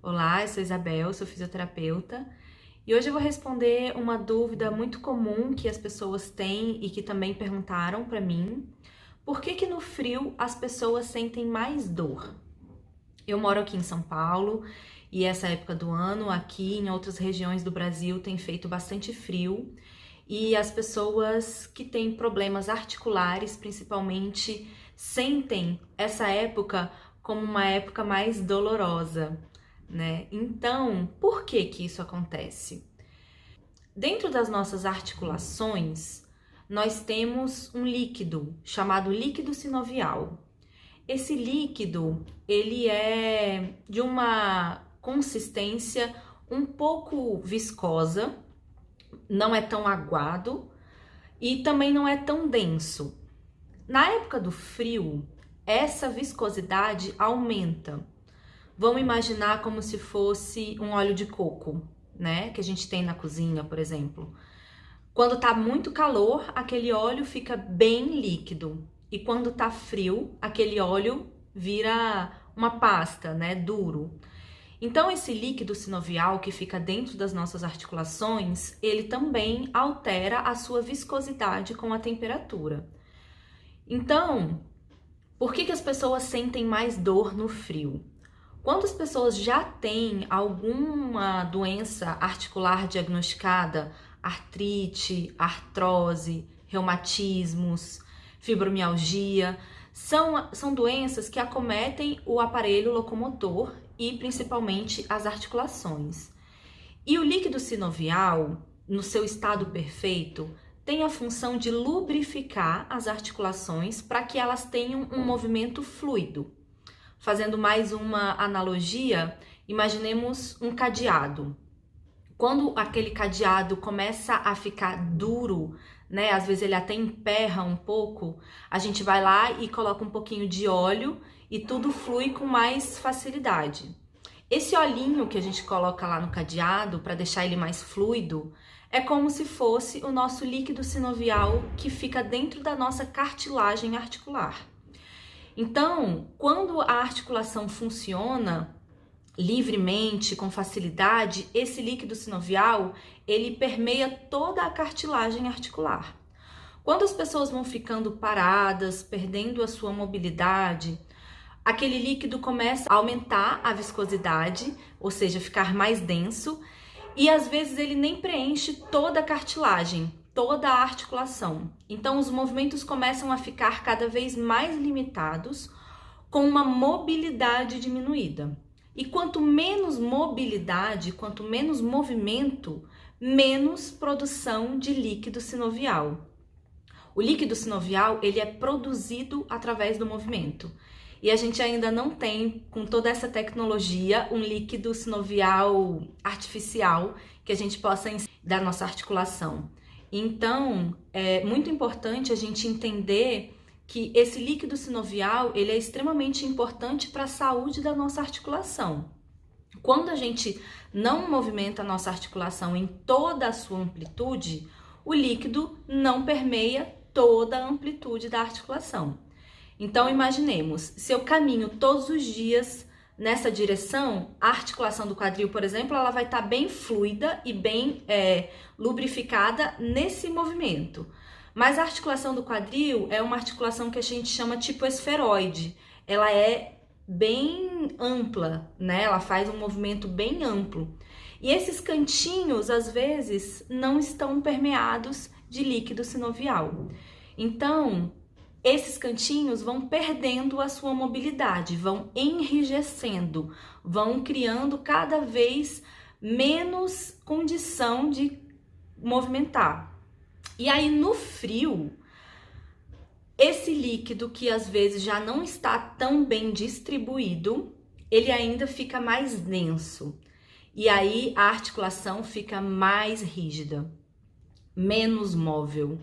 Olá, eu sou Isabel, sou fisioterapeuta e hoje eu vou responder uma dúvida muito comum que as pessoas têm e que também perguntaram para mim. Por que no frio as pessoas sentem mais dor? Eu moro aqui em São Paulo e essa época do ano, aqui em outras regiões do Brasil, tem feito bastante frio e as pessoas que têm problemas articulares, principalmente, sentem essa época como uma época mais dolorosa, né? Então, por que isso acontece? Dentro das nossas articulações, nós temos um líquido chamado líquido sinovial. Esse líquido, ele é de uma consistência um pouco viscosa, não é tão aguado e também não é tão denso. Na época do frio, essa viscosidade aumenta. Vamos imaginar como se fosse um óleo de coco, né? Que a gente tem na cozinha, por exemplo. Quando tá muito calor, aquele óleo fica bem líquido. E quando tá frio, aquele óleo vira uma pasta, né? Duro. Então, esse líquido sinovial que fica dentro das nossas articulações, ele também altera a sua viscosidade com a temperatura. Então, por que as pessoas sentem mais dor no frio? Quando as pessoas já têm alguma doença articular diagnosticada, artrite, artrose, reumatismos, fibromialgia, são doenças que acometem o aparelho locomotor e principalmente as articulações. E o líquido sinovial, no seu estado perfeito, tem a função de lubrificar as articulações para que elas tenham um movimento fluido. Fazendo mais uma analogia, imaginemos um cadeado. Quando aquele cadeado começa a ficar duro, né, às vezes ele até emperra um pouco, a gente vai lá e coloca um pouquinho de óleo e tudo flui com mais facilidade. Esse olhinho que a gente coloca lá no cadeado para deixar ele mais fluido, é como se fosse o nosso líquido sinovial que fica dentro da nossa cartilagem articular. Então, quando a articulação funciona livremente, com facilidade, esse líquido sinovial, ele permeia toda a cartilagem articular. Quando as pessoas vão ficando paradas, perdendo a sua mobilidade, aquele líquido começa a aumentar a viscosidade, ou seja, ficar mais denso, e às vezes ele nem preenche toda a cartilagem, toda a articulação. Então, os movimentos começam a ficar cada vez mais limitados, com uma mobilidade diminuída. E quanto menos mobilidade, quanto menos movimento, menos produção de líquido sinovial. O líquido sinovial, ele é produzido através do movimento. E a gente ainda não tem, com toda essa tecnologia, um líquido sinovial artificial que a gente possa inserir da nossa articulação. Então, é muito importante a gente entender que esse líquido sinovial, ele é extremamente importante para a saúde da nossa articulação. Quando a gente não movimenta a nossa articulação em toda a sua amplitude, o líquido não permeia toda a amplitude da articulação. Então, imaginemos, se eu caminho todos os dias nessa direção, a articulação do quadril, por exemplo, ela vai estar bem fluida e bem lubrificada nesse movimento. Mas a articulação do quadril é uma articulação que a gente chama tipo esferoide. Ela é bem ampla, né? Ela faz um movimento bem amplo. E esses cantinhos, às vezes, não estão permeados de líquido sinovial. Então, esses cantinhos vão perdendo a sua mobilidade, vão enrijecendo, vão criando cada vez menos condição de movimentar. E aí no frio, esse líquido que às vezes já não está tão bem distribuído, ele ainda fica mais denso. E aí a articulação fica mais rígida, menos móvel.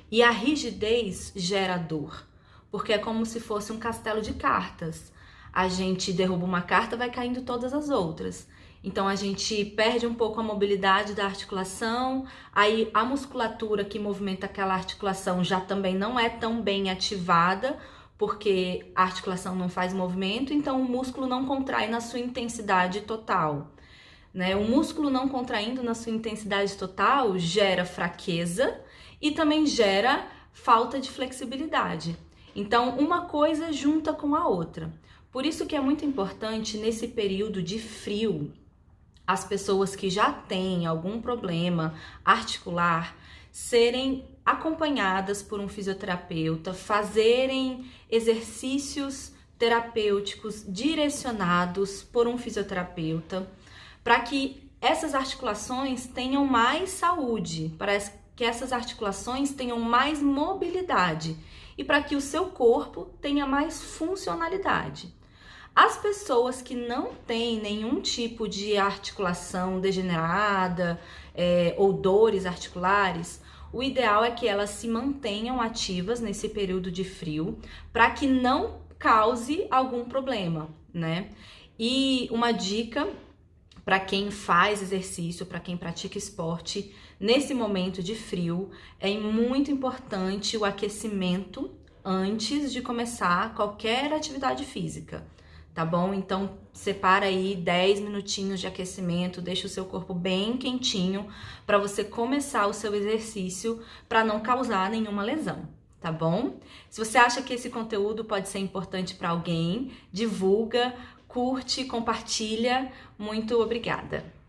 E a rigidez gera dor, porque é como se fosse um castelo de cartas. A gente derruba uma carta, vai caindo todas as outras. Então a gente perde um pouco a mobilidade da articulação, aí a musculatura que movimenta aquela articulação já também não é tão bem ativada, porque a articulação não faz movimento, então o músculo não contrai na sua intensidade total, né? O músculo não contraindo na sua intensidade total gera fraqueza e também gera falta de flexibilidade. Então, uma coisa junta com a outra. Por isso que é muito importante, nesse período de frio, as pessoas que já têm algum problema articular serem acompanhadas por um fisioterapeuta, fazerem exercícios terapêuticos direcionados por um fisioterapeuta, para que essas articulações tenham mais saúde, para que essas articulações tenham mais mobilidade e para que o seu corpo tenha mais funcionalidade. As pessoas que não têm nenhum tipo de articulação degenerada ou dores articulares, o ideal é que elas se mantenham ativas nesse período de frio para que não cause algum problema, né? E uma dica para quem faz exercício, para quem pratica esporte, nesse momento de frio, é muito importante o aquecimento antes de começar qualquer atividade física. Tá bom? Então, separa aí 10 minutinhos de aquecimento, deixa o seu corpo bem quentinho para você começar o seu exercício para não causar nenhuma lesão, tá bom? Se você acha que esse conteúdo pode ser importante para alguém, divulga, curte, compartilha. Muito obrigada!